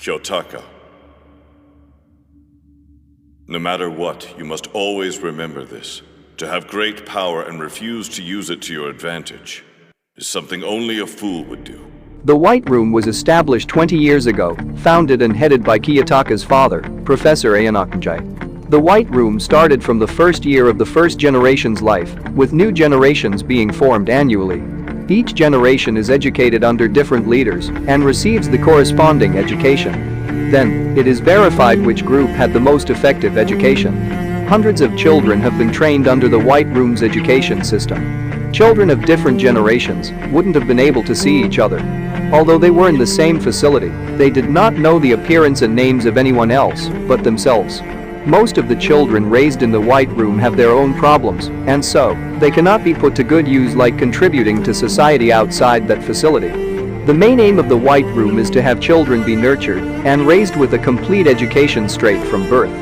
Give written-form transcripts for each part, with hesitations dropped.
Kyotaka. No matter what, you must always remember this. To have great power and refuse to use it to your advantage is something only a fool would do. The White Room was established 20 years ago, founded and headed by Kiyotaka's father, Professor Ayanakujai. The White Room started from the first year of the first generation's life, with new generations being formed annually. Each generation is educated under different leaders and receives the corresponding education. Then, it is verified which group had the most effective education. Hundreds of children have been trained under the White Room's education system. Children of different generations wouldn't have been able to see each other. Although they were in the same facility, they did not know the appearance and names of anyone else but themselves. Most of the children raised in the White Room have their own problems, and so, they cannot be put to good use like contributing to society outside that facility. The main aim of the White Room is to have children be nurtured and raised with a complete education straight from birth.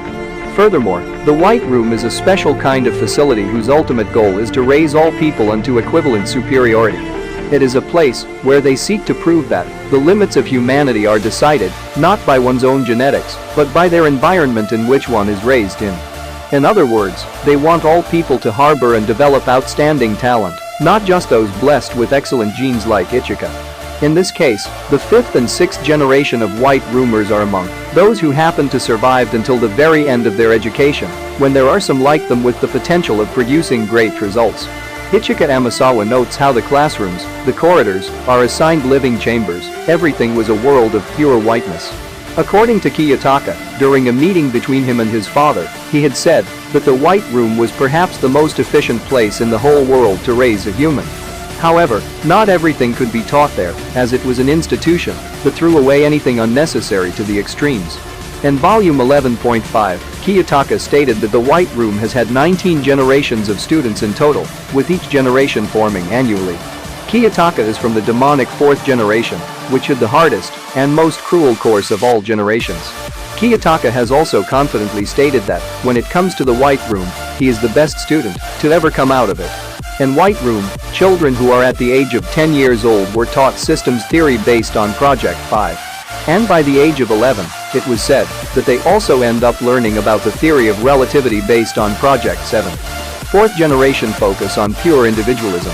Furthermore, the White Room is a special kind of facility whose ultimate goal is to raise all people unto equivalent superiority. It is a place where they seek to prove that the limits of humanity are decided not by one's own genetics, but by their environment in which one is raised in. In other words, they want all people to harbor and develop outstanding talent, not just those blessed with excellent genes like Ichika. In this case, the 5th and 6th generation of White Roomers are among those who happen to survive until the very end of their education, when there are some like them with the potential of producing great results. Ichika Amasawa notes how the classrooms, the corridors, are assigned living chambers. Everything was a world of pure whiteness. According to Kiyotaka, during a meeting between him and his father, he had said that the White Room was perhaps the most efficient place in the whole world to raise a human. However, not everything could be taught there, as it was an institution that threw away anything unnecessary to the extremes. In volume 11.5, Kiyotaka stated that the White Room has had 19 generations of students in total, with each generation forming annually. Kiyotaka is from the demonic 4th generation, which had the hardest and most cruel course of all generations. Kiyotaka has also confidently stated that, when it comes to the White Room, he is the best student to ever come out of it. In White Room, children who are at the age of 10 years old were taught systems theory based on Project 5. And by the age of 11, it was said that they also end up learning about the theory of relativity based on Project 7. 4th generation focus on pure individualism.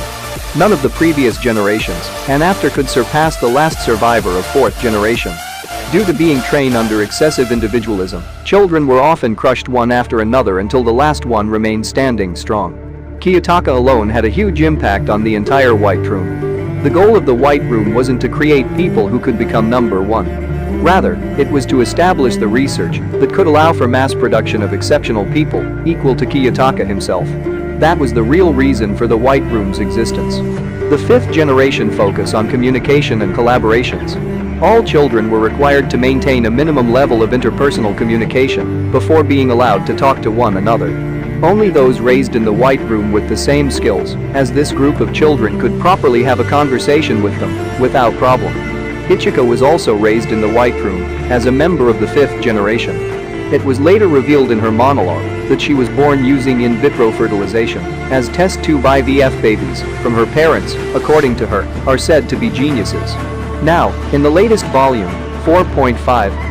None of the previous generations and after could surpass the last survivor of 4th generation. Due to being trained under excessive individualism, children were often crushed one after another until the last one remained standing strong. Kiyotaka alone had a huge impact on the entire White Room. The goal of the White Room wasn't to create people who could become number one. Rather, it was to establish the research that could allow for mass production of exceptional people equal to Kiyotaka himself. That was the real reason for the White Room's existence. The 5th generation focus on communication and collaborations. All children were required to maintain a minimum level of interpersonal communication before being allowed to talk to one another. Only those raised in the White Room with the same skills as this group of children could properly have a conversation with them without problem. Ichika was also raised in the White Room as a member of the 5th generation. It was later revealed in her monologue that she was born using in vitro fertilization, as test tube IVF babies from her parents, according to her, are said to be geniuses. Now, in the latest volume, 4.5,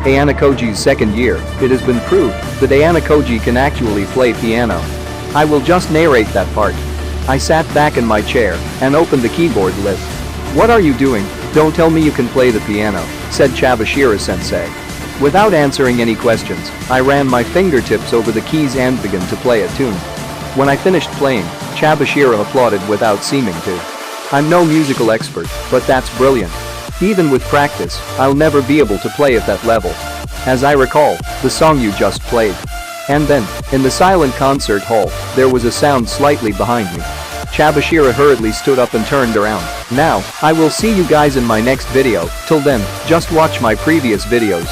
Ayana Koji's second year, it has been proved that Ayana Koji can actually play piano. I will just narrate that part. I sat back in my chair and opened the keyboard lid. "What are you doing? Don't tell me you can play the piano," said Chabashira-sensei. Without answering any questions, I ran my fingertips over the keys and began to play a tune. When I finished playing, Chabashira applauded without seeming to. "I'm no musical expert, but that's brilliant. Even with practice, I'll never be able to play at that level. As I recall, the song you just played." And then, in the silent concert hall, there was a sound slightly behind me. Chabashira hurriedly stood up and turned around. "Now, I will see you guys in my next video. Till then, just watch my previous videos."